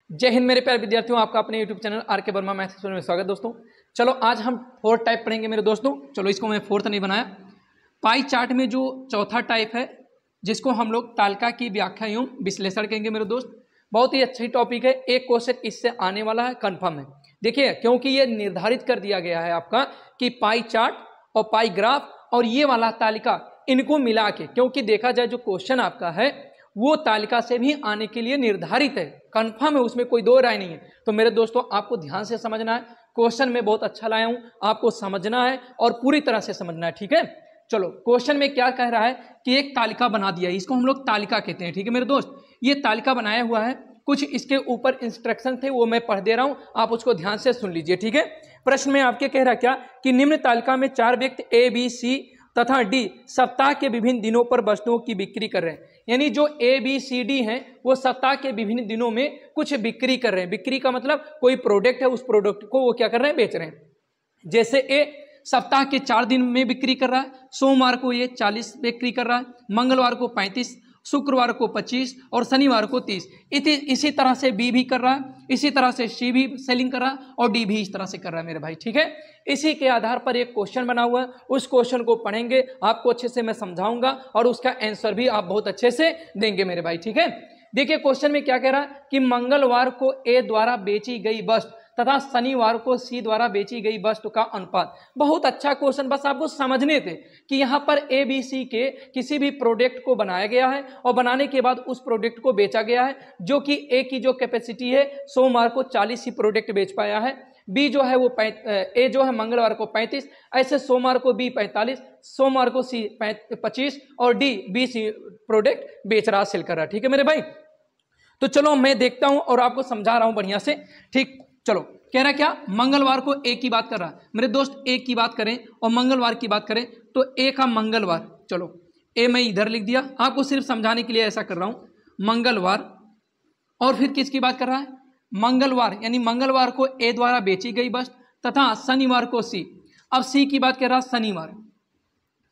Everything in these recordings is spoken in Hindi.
जय हिंद मेरे प्यारे विद्यार्थियों, आपका अपने YouTube channel RK. Verma maths में स्वागत। दोस्तों चलो आज हम फोर्थ टाइप पढ़ेंगे मेरे दोस्तों। चलो इसको मैं फोर्थ नहीं बनाया। पाई चार्ट में जो चौथा टाइप है जिसको हम लोग तालिका की व्याख्या एवं विश्लेषण कहेंगे मेरे दोस्त। बहुत ही अच्छी टॉपिक है, एक क्वेश्चन इससे आने वाला है, कन्फर्म है। देखिए क्योंकि ये निर्धारित कर दिया गया है आपका कि पाई चार्ट और पाई ग्राफ और ये वाला तालिका इनको मिला के, क्योंकि देखा जाए जो क्वेश्चन आपका है वो तालिका से भी आने के लिए निर्धारित है, कंफर्म है, उसमें कोई दो राय नहीं है। तो मेरे दोस्तों आपको ध्यान से समझना है, क्वेश्चन में बहुत अच्छा लाया हूं, आपको समझना है और पूरी तरह से समझना है, ठीक है। चलो क्वेश्चन में क्या कह रहा है कि एक तालिका बना दिया है, इसको हम लोग तालिका कहते हैं, ठीक है मेरे दोस्त। ये तालिका बनाया हुआ है, कुछ इसके ऊपर इंस्ट्रक्शन थे वो मैं पढ़ दे रहा हूं, आप उसको ध्यान से सुन लीजिए, ठीक है। प्रश्न में आपके कह रहा क्या कि निम्न तालिका में 4 व्यक्ति ए बी सी तथा डी सप्ताह के विभिन्न दिनों पर वस्तुओं की बिक्री कर रहे हैं। यानी जो ए बी सी डी हैं वो सप्ताह के विभिन्न दिनों में कुछ बिक्री कर रहे हैं। बिक्री का मतलब कोई प्रोडक्ट है, उस प्रोडक्ट को वो क्या कर रहे हैं, बेच रहे हैं। जैसे ए सप्ताह के 4 दिन में बिक्री कर रहा है, सोमवार को ये 40 बिक्री कर रहा है, मंगलवार को 35, शुक्रवार को 25 और शनिवार को 30। इसी तरह से बी भी कर रहा है, इसी तरह से सी भी सेलिंग कर रहा है और डी भी इस तरह से कर रहा है मेरे भाई, ठीक है। इसी के आधार पर एक क्वेश्चन बना हुआ है, उस क्वेश्चन को पढ़ेंगे, आपको अच्छे से मैं समझाऊंगा और उसका आंसर भी आप बहुत अच्छे से देंगे मेरे भाई, ठीक है। देखिए क्वेश्चन में क्या कह रहा है कि मंगलवार को ए द्वारा बेची गई वस्तु तथा शनिवार को सी द्वारा बेची गई वस्तु का अनुपात। बहुत अच्छा क्वेश्चन, बस आपको समझने थे कि यहाँ पर ए बी सी के किसी भी प्रोडक्ट को बनाया गया है और बनाने के बाद उस प्रोडक्ट को बेचा गया है, जो कि ए की जो कैपेसिटी है सोमवार को 40 ही प्रोडक्ट बेच पाया है, बी जो है वो ए जो है मंगलवार को 35, ऐसे सोमवार को बी 45, सोमवार को सी 25 और डी 20 प्रोडक्ट बेच रहा, सेल कर रहा, ठीक है मेरे भाई। तो चलो मैं देखता हूं और आपको समझा रहा हूं बढ़िया से, ठीक। चलो कह रहा क्या, मंगलवार को ए की बात कर रहा है मेरे दोस्त। ए की बात करें और मंगलवार की बात करें तो ए का मंगलवार, चलो ए मैं इधर लिख दिया, आपको सिर्फ समझाने के लिए ऐसा कर रहा हूं, मंगलवार। और फिर किसकी बात कर रहा है, मंगलवार, यानी मंगलवार को ए द्वारा बेची गई वस्तु तथा शनिवार को सी। अब सी की बात कर रहा है शनिवार,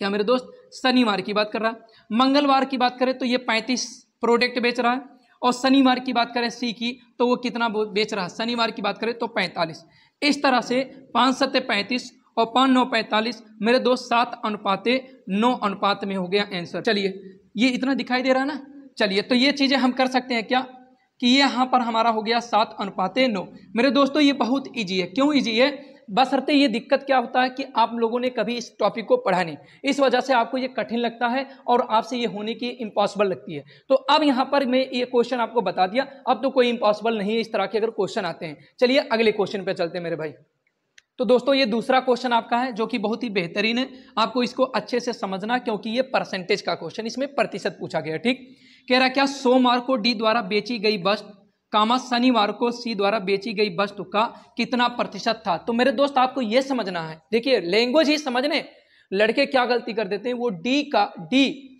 क्या मेरे दोस्त, शनिवार की बात कर रहा है। मंगलवार की बात करें तो ये 35 प्रोडक्ट बेच रहा है और शनिवार की बात करें सी की तो वो कितना बेच रहा है, शनिवार की बात करें तो 45। इस तरह से 5 7 35 और 5 9 45 मेरे दोस्त 7:9 अनुपात में हो गया आंसर। चलिए ये इतना दिखाई दे रहा है ना, चलिए तो ये चीजें हम कर सकते हैं क्या कि ये यहाँ पर हमारा हो गया 7:9। मेरे दोस्तों ये बहुत ईजी है। क्यों ईजी है, बशर्ते ये दिक्कत क्या होता है कि आप लोगों ने कभी इस टॉपिक को पढ़ा नहीं, इस वजह से आपको ये कठिन लगता है और आपसे ये होने की इम्पॉसिबल लगती है। तो अब यहाँ पर मैं ये क्वेश्चन आपको बता दिया, अब तो कोई इम्पॉसिबल नहीं है इस तरह के अगर क्वेश्चन आते हैं। चलिए अगले क्वेश्चन पे चलते हैं मेरे भाई। तो दोस्तों ये दूसरा क्वेश्चन आपका है जो कि बहुत ही बेहतरीन है, आपको इसको अच्छे से समझना क्योंकि ये परसेंटेज का क्वेश्चन, इसमें प्रतिशत पूछा गया, ठीक। कह रहा क्या, सोमवार को डी द्वारा बेची गई वस्तु कामा शनिवार को सी द्वारा बेची गई वस्तु का कितना प्रतिशत था। तो मेरे दोस्त आपको यह समझना है, देखिए लैंग्वेज ही समझने, लड़के क्या गलती कर देते हैं, वो डी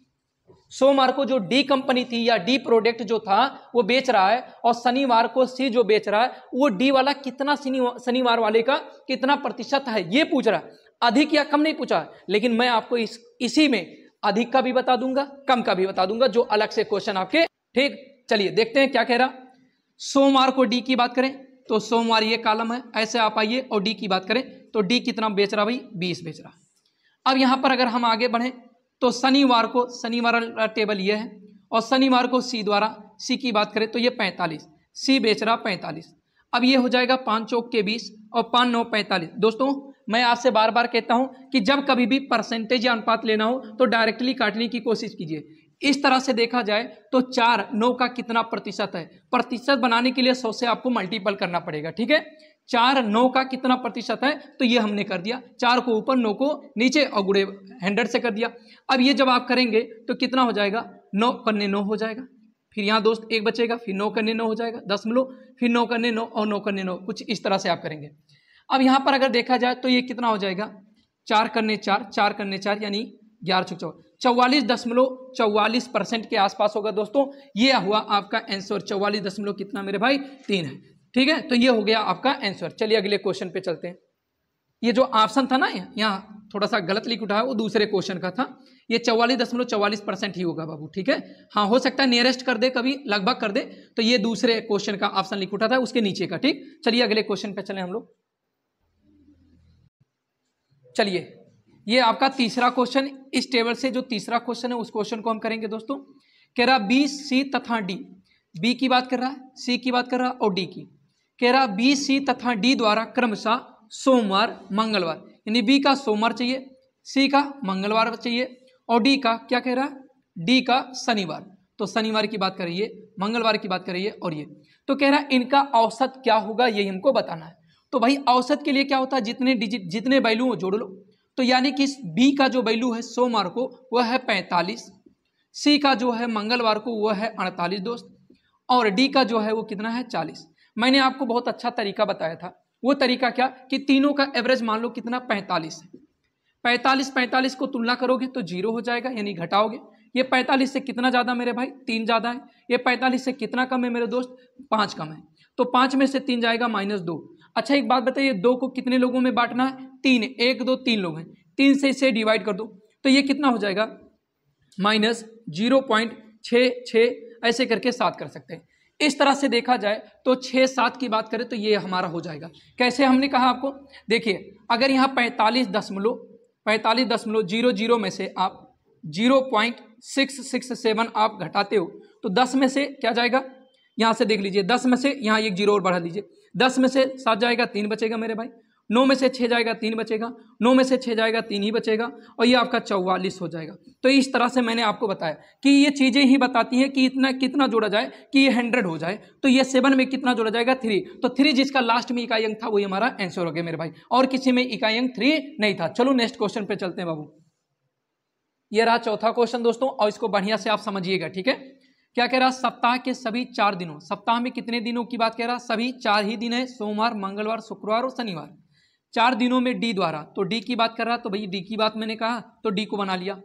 सोमवार को जो डी कंपनी थी या डी प्रोडक्ट जो था वो बेच रहा है और शनिवार को सी जो बेच रहा है वो डी वाला कितना, शनिवार वाले का कितना प्रतिशत है ये पूछ रहा है, अधिक या कम नहीं पूछा। लेकिन मैं आपको इसी में अधिक का भी बता दूंगा, कम का भी बता दूंगा, जो अलग से क्वेश्चन आपके, ठीक। चलिए देखते हैं क्या कह रहा। सोमवार को डी की बात करें तो सोमवार ये कॉलम है, ऐसे आप आइए और डी की बात करें तो डी कितना बेच रहा भाई, 20 बेच रहा। अब यहां पर अगर हम आगे बढ़े तो शनिवार को, शनिवार वाला टेबल ये है और शनिवार को सी द्वारा, सी की बात करें तो ये 45, सी बेच रहा 45। अब ये हो जाएगा 5 चौक के 20 और 5 9 45। दोस्तों मैं आपसे बार बार कहता हूं कि जब कभी भी परसेंटेज या अनुपात लेना हो तो डायरेक्टली काटने की कोशिश कीजिए। इस तरह से देखा जाए तो 4 9 का कितना प्रतिशत है, प्रतिशत बनाने के लिए 100 से आपको मल्टीपल करना पड़ेगा, ठीक है। 4 9 का कितना प्रतिशत है तो ये हमने कर दिया, 4 को ऊपर 9 को नीचे और गुणे 100 से कर दिया। अब ये जब आप करेंगे तो कितना हो जाएगा, 9 करने 9 हो जाएगा, फिर यहाँ दोस्त 1 बचेगा, फिर 9 करने 9 हो जाएगा, 10 मिलो, फिर 9 करने 9 और 9 करने 9, कुछ इस तरह से आप करेंगे। अब यहाँ पर अगर देखा जाए तो ये कितना हो जाएगा, 4 करने 4, 4 करने 4 यानी 11 44.44% के आसपास होगा दोस्तों। ये हुआ आपका आंसर, 44 कितना मेरे भाई 3 है, ठीक है। तो ये हो गया आपका आंसर। चलिए अगले क्वेश्चन पे चलते हैं। ये जो ऑप्शन था ना यहाँ थोड़ा सा गलत लिख उठा है, वो दूसरे क्वेश्चन का था। ये 44.44% ही होगा बाबू, ठीक है। हाँ हो सकता है नियरेस्ट कर दे, कभी लगभग कर दे, तो ये दूसरे क्वेश्चन का ऑप्शन लिख उठा था, उसके नीचे का, ठीक। चलिए अगले क्वेश्चन पे चले हम लोग। चलिए ये आपका तीसरा क्वेश्चन, इस टेबल से जो तीसरा क्वेश्चन है उस क्वेश्चन को हम करेंगे दोस्तों। कह रहा बी, सी तथा डी, बी की बात कर रहा है, सी की बात कर रहा है और डी की। कह रहा बी, सी तथा डी द्वारा क्रमशः सोमवार, मंगलवार, यानी बी का सोमवार चाहिए, सी का मंगलवार चाहिए और डी का क्या कह रहा है, डी का शनिवार। तो शनिवार की बात करिए, मंगलवार की बात करिए और ये तो कह रहा है इनका औसत क्या होगा, यही हमको बताना है। तो भाई औसत के लिए क्या होता है, जितने डिजिट जितने वैल्यू हो जोड़ लो। तो यानी कि बी का जो वैल्यू है सोमवार को वह है 45, सी का जो है मंगलवार को वह है 48 दोस्त, और डी का जो है वो कितना है 40। मैंने आपको बहुत अच्छा तरीका बताया था, वो तरीका क्या कि तीनों का एवरेज मान लो कितना 45 है। 45 को तुलना करोगे तो 0 हो जाएगा, यानी घटाओगे। ये 45 से कितना ज़्यादा मेरे भाई, 3 ज़्यादा है। ये 45 से कितना कम है मेरे दोस्त, 5 कम है। तो 5 में से 3 जाएगा -2। अच्छा एक बात बताइए, 2 को कितने लोगों में बांटना है, 3, 1 2 3 लोग हैं, 3 से इसे डिवाइड कर दो तो ये कितना हो जाएगा -0.66, ऐसे करके 7 कर सकते हैं। इस तरह से देखा जाए तो 6 7 की बात करें तो ये हमारा हो जाएगा। कैसे हमने कहा आपको, देखिए अगर यहाँ 45.00 में से आप 0.667 आप घटाते हो तो 10 में से क्या जाएगा, यहाँ से देख लीजिए, 10 में से यहाँ एक 0 और बढ़ा लीजिए, 10 में से 7 जाएगा 3 बचेगा मेरे भाई, 9 में से 6 जाएगा 3 बचेगा, 9 में से 6 जाएगा 3 ही बचेगा और ये आपका 44 हो जाएगा। तो इस तरह से मैंने आपको बताया कि ये चीज़ें ही बताती हैं कि इतना कितना जोड़ा जाए कि ये 100 हो जाए। तो ये 7 में कितना जोड़ा जाएगा 3, तो 3 जिसका लास्ट में इकाई अंक था वही हमारा आंसर हो गया मेरे भाई, और किसी में इकाई अंक 3 नहीं था। चलो नेक्स्ट क्वेश्चन पे चलते हैं बाबू। ये रहा चौथा क्वेश्चन दोस्तों, और इसको बढ़िया से आप समझिएगा, ठीक है। क्या कह रहा, सप्ताह के सभी 4 दिनों, सप्ताह में कितने दिनों की बात कह रहा, सभी 4 ही दिन है, सोमवार, मंगलवार, शुक्रवार और शनिवार। 4 दिनों में डी द्वारा, तो डी की बात कर रहा, तो भाई डी की बात मैंने कहा तो डी को बना लिया।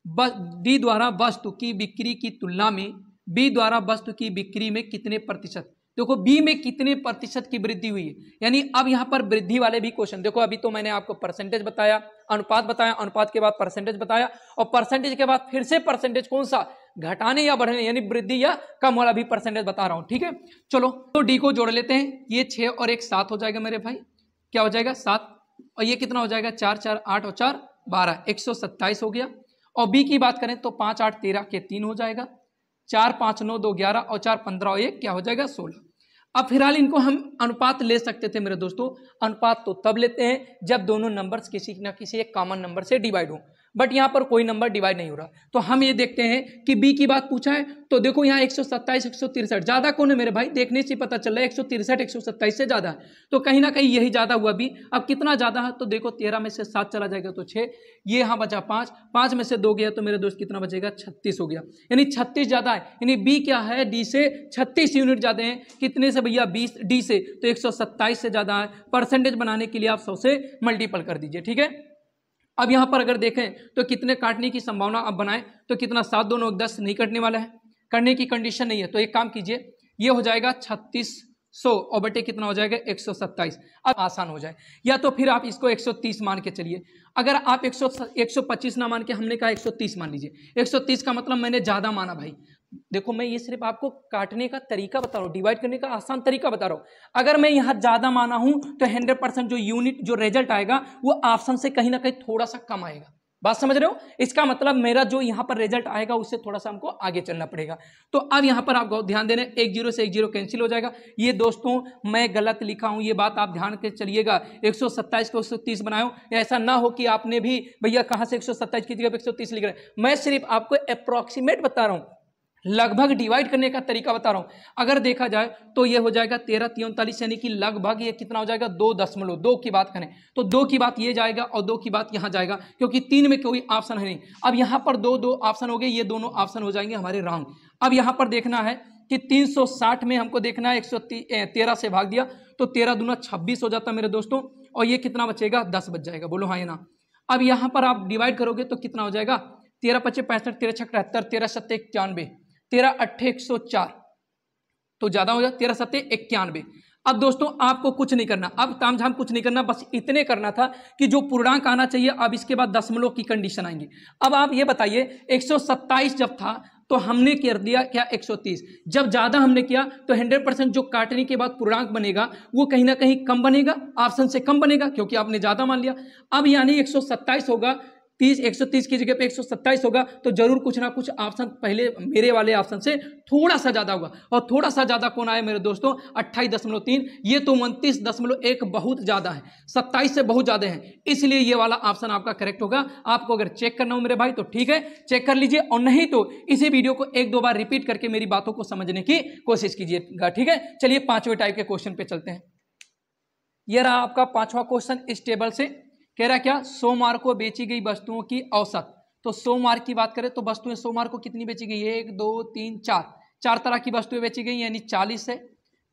डी द्वारा वस्तु की बिक्री की तुलना में बी द्वारा वस्तु की बिक्री में कितने प्रतिशत, देखो बी में कितने प्रतिशत की वृद्धि हुई है, यानी अब यहाँ पर वृद्धि वाले भी क्वेश्चन। देखो अभी तो मैंने आपको परसेंटेज बताया, अनुपात बताया, अनुपात के बाद परसेंटेज बताया, और परसेंटेज के बाद फिर से परसेंटेज कौन सा, घटाने या बढ़ने, यानी वृद्धि या कम वाला भी परसेंटेज बता रहा हूं, ठीक है। चलो तो डी को जोड़ लेते हैं, ये 6 और 1 7 हो जाएगा मेरे भाई, क्या हो जाएगा 7, और ये कितना हो जाएगा 4 4 8 और 4 12, 127 हो गया। और बी की बात करें तो 5 8 13 के 3 हो जाएगा, 4 5 9 2 11 और 4 15 और 1 क्या हो जाएगा 16। अब फिलहाल इनको हम अनुपात ले सकते थे मेरे दोस्तों, अनुपात तो तब लेते हैं जब दोनों नंबर्स किसी न किसी एक कॉमन नंबर से डिवाइड हो, बट यहाँ पर कोई नंबर डिवाइड नहीं हो रहा। तो हम ये देखते हैं कि बी की बात पूछा है, तो देखो यहाँ 127 163 ज्यादा कौन है मेरे भाई, देखने से पता चल रहा है 163 127 से ज्यादा है, तो कहीं ना कहीं यही ज्यादा हुआ बी। अब कितना ज्यादा है, तो देखो 13 में से 7 चला जाएगा तो 6, ये यहाँ बचा 5, 5 में से 2 गया तो मेरे दोस्त कितना बचेगा 36 हो गया, यानी 36 ज्यादा है, यानी बी क्या है डी से 36 यूनिट ज्यादा है। कितने से भैया 20 डी से, तो 127 से ज्यादा है। परसेंटेज बनाने के लिए आप 100 से मल्टीपल कर दीजिए, ठीक है। अब यहां पर अगर देखें तो कितने काटने की संभावना अब बनाए, तो कितना 7 2 9 10 नहीं कटने वाला है, करने की कंडीशन नहीं है, तो एक काम कीजिए, ये हो जाएगा 3600 और बटे कितना हो जाएगा 127। अब आसान हो जाए, या तो फिर आप इसको 130 मान के चलिए। अगर आप 125 ना मान के, हमने कहा 130 मान लीजिए, 130 का मतलब मैंने ज्यादा माना भाई। देखो मैं ये सिर्फ आपको काटने का तरीका बता रहा हूँ, डिवाइड करने का आसान तरीका बता रहा हूँ। अगर मैं यहाँ ज्यादा माना हूं तो 100% जो यूनिट जो रिजल्ट आएगा वो ऑप्शन से कहीं ना कहीं थोड़ा सा कम आएगा, बात समझ रहे हो। इसका मतलब मेरा जो यहाँ पर रिजल्ट आएगा उससे थोड़ा सा हमको आगे चलना पड़ेगा। तो अब यहाँ पर आप ध्यान देना, 1 0 से 1 0 कैंसिल हो जाएगा। ये दोस्तों मैं गलत लिखा हूँ, ये बात आप ध्यान के चलिएगा, 127 को 130 बनाओ, ऐसा ना हो कि आपने भी भैया कहाँ से 127 की जगह 130 लिख रहे हैं। मैं सिर्फ आपको अप्रोक्सीमेट बता रहा हूँ, लगभग डिवाइड करने का तरीका बता रहा हूं। अगर देखा जाए तो ये हो जाएगा 13 3 39, यानी कि लगभग ये कितना हो जाएगा 2.2 की बात करें तो 2 की बात ये जाएगा और 2 की बात यहां जाएगा, क्योंकि 3 में कोई ऑप्शन है नहीं। अब यहां पर 2 2 ऑप्शन हो गए, ये दोनों ऑप्शन हो जाएंगे हमारे रॉन्ग। अब यहां पर देखना है कि 360 में हमको देखना है 113 से भाग दिया तो 13 दूना 26 हो जाता मेरे दोस्तों, और ये कितना बचेगा 10 बच जाएगा, बोलो हाँ या ना। अब यहां पर आप डिवाइड करोगे तो कितना हो जाएगा 13 5 65, 13 6 73, 13 7 91, 13 8 104, तो ज्यादा हो जाए 13 7 91। अब दोस्तों आपको कुछ नहीं करना, अब तामझाम कुछ नहीं करना, बस इतने करना था कि जो पूर्णांक आना चाहिए, अब इसके बाद दशमलव की कंडीशन आएंगी। अब आप ये बताइए 127 जब था तो हमने कर दिया क्या 130, जब ज्यादा हमने किया तो 100% जो काटने के बाद पूर्णांक बनेगा वो कहीं ना कहीं कम बनेगा, ऑप्शन से कम बनेगा क्योंकि आपने ज्यादा मान लिया। अब यानी 127 होगा, 130 की जगह पे 127 होगा, तो जरूर कुछ ना कुछ ऑप्शन पहले मेरे वाले ऑप्शन से थोड़ा सा ज्यादा होगा। और थोड़ा सा ज्यादा कौन आया मेरे दोस्तों? 28.3। ये तो 29.1 बहुत ज्यादा है, 27 से बहुत ज्यादा है, इसलिए ये वाला ऑप्शन आपका करेक्ट होगा। आपको अगर चेक करना हो मेरे भाई तो ठीक है, चेक कर लीजिए, और नहीं तो इसी वीडियो को एक दो बार रिपीट करके मेरी बातों को समझने की कोशिश कीजिएगा, ठीक है। चलिए पांचवें टाइप के क्वेश्चन पे चलते हैं। यह रहा आपका पांचवा क्वेश्चन इस टेबल से। कह रहा क्या? सोमवार को बेची गई वस्तुओं की औसत। तो सोमवार की बात करें तो वस्तुएं सोमवार को कितनी बेची गई? 1 2 3 4, 4 तरह की वस्तुएं बेची गई, यानी 40 है,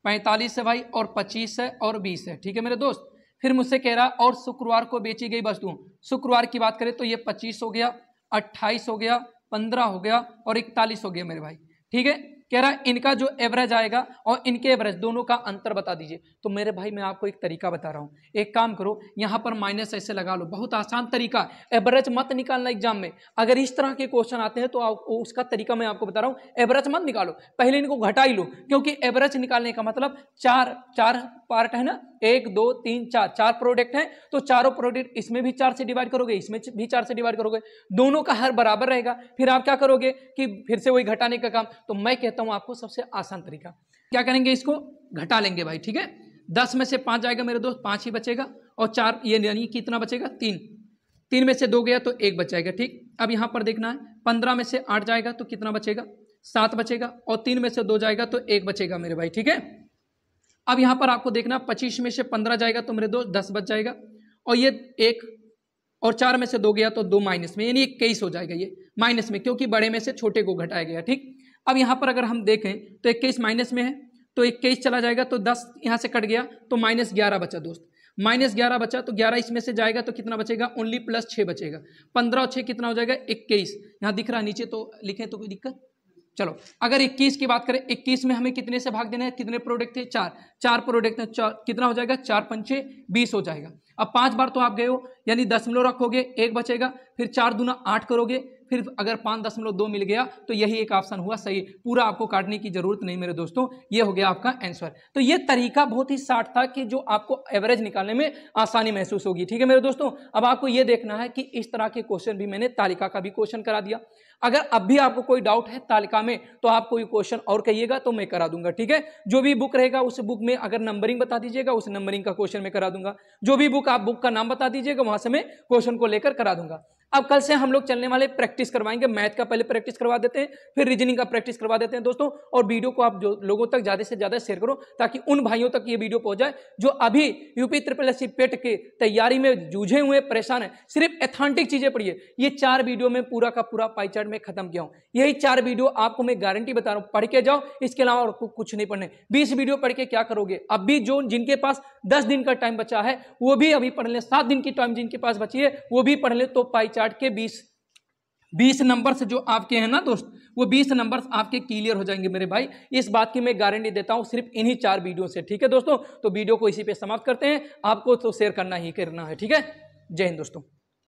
45 है भाई, और 25 है, और 20 है, ठीक है मेरे दोस्त। फिर मुझसे कह रहा और शुक्रवार को बेची गई वस्तुओं, शुक्रवार की बात करें तो ये 25 हो गया, 28 हो गया, 15 हो गया, और 41 हो गया मेरे भाई, ठीक है। कह रहा है इनका जो एवरेज आएगा और इनके एवरेज दोनों का अंतर बता दीजिए। तो मेरे भाई मैं आपको एक तरीका बता रहा हूं, एक काम करो, यहां पर माइनस ऐसे लगा लो, बहुत आसान तरीका। एवरेज मत निकालना एग्जाम में, अगर इस तरह के क्वेश्चन आते हैं तो उसका तरीका मैं आपको बता रहा हूं। एवरेज मत निकालो, पहले इनको घटा ही लो, क्योंकि एवरेज निकालने का मतलब चार पार्ट है ना, 1 2 3 4, 4 प्रोडक्ट है, तो चारों प्रोडक्ट इसमें भी 4 से डिवाइड करोगे, इसमें भी 4 से डिवाइड करोगे, दोनों का हर बराबर रहेगा। फिर आप क्या करोगे कि फिर से वही घटाने का काम। तो मैं कहता हूं आपको सबसे आसान तरीका क्या करेंगे, इसको घटा लेंगे भाई, ठीक है। 10 में से 5 जाएगा मेरे दोस्त, 5 ही बचेगा, और 4 ये यानी कितना बचेगा? 3, 3 में से 2 गया तो 1 बच जाएगा, ठीक। अब यहां पर देखना है, 15 में से 8 जाएगा तो कितना बचेगा? 7 बचेगा, और 3 में से 2 जाएगा तो 1 बचेगा मेरे भाई, ठीक है। अब यहां पर आपको देखना, 25 में से 15 जाएगा तो मेरे दोस्त 10 बच जाएगा, और ये 1, और 4 में से 2 गया तो 2 माइनस में, यानी 21 हो जाएगा ये माइनस में, क्योंकि बड़े में से छोटे को घटाया गया, ठीक। अब यहां पर अगर हम देखें तो 21 माइनस में है, तो 21 चला जाएगा तो 10 यहां से कट गया तो -11 बचा दोस्त, -11 बचा, तो 11 इसमें से जाएगा तो कितना बचेगा? ओनली +6 बचेगा। 15 और 6 कितना हो जाएगा? 21। यहां दिख रहा है नीचे, तो लिखें तो कोई दिक्कत? चलो अगर 21 की बात करें, 21 में हमें कितने से भाग देना है? कितने प्रोडक्ट थे? 4 प्रोडक्ट थे, कितना हो जाएगा? 4 पंचे 20 हो जाएगा। अब 5 बार तो आप गए हो, यानी दशमलव रखोगे, 1 बचेगा, फिर 4 दूना 8 करोगे, फिर अगर 5.2 मिल गया तो यही एक ऑप्शन हुआ सही। पूरा आपको काटने की जरूरत नहीं मेरे दोस्तों, ये हो गया आपका आंसर। तो ये तरीका बहुत ही शार्ट था कि जो आपको एवरेज निकालने में आसानी महसूस होगी, ठीक है मेरे दोस्तों। अब आपको ये देखना है कि इस तरह के क्वेश्चन भी मैंने तालिका का भी क्वेश्चन करा दिया। अगर अब भी आपको कोई डाउट है तालिका में तो आप कोई क्वेश्चन और कहिएगा तो मैं करा दूंगा, ठीक है। जो भी बुक रहेगा उस बुक में अगर नंबरिंग बता दीजिएगा, उस नंबरिंग का क्वेश्चन मैं करा दूंगा। जो भी बुक, आप बुक का नाम बता दीजिएगा, वहां से मैं क्वेश्चन को लेकर करा दूंगा। अब कल से हम लोग चलने वाले प्रैक्टिस करवाएंगे, मैथ का पहले प्रैक्टिस करवा देते हैं, फिर रीजनिंग का प्रैक्टिस करवा देते हैं दोस्तों। और वीडियो को आप जो लोगों तक ज्यादा से ज्यादा शेयर करो, ताकि उन भाइयों तक ये वीडियो पहुंच जाए जो अभी यूपी SSC पेट के तैयारी में जूझे हुए परेशान है। सिर्फ एथेंटिक चीजें पढ़िए, ये 4 वीडियो में पूरा का पूरा पाई चार्ट में खत्म किया हूं। यही 4 वीडियो आपको मैं गारंटी बता रहा हूं, पढ़ के जाओ, इसके अलावा और कुछ नहीं पढ़ने। 20 वीडियो पढ़ के क्या करोगे? अब भी जो जिनके पास 10 दिन का टाइम बचा है वो भी अभी पढ़ ले, 7 दिन की टाइम जिनके पास बची है वो भी पढ़ ले, तो पाई चार्ट के 20 नंबर्स जो आपके हैं ना दोस्त, वो 20 नंबर्स आपके क्लियर हो जाएंगे मेरे भाई। इस बात की मैं गारंटी देता हूं सिर्फ इन्हीं 4 वीडियो से, ठीक है दोस्तों। तो वीडियो को इसी पे समाप्त करते हैं, आपको तो शेयर करना ही करना है, ठीक है। जय हिंद दोस्तों।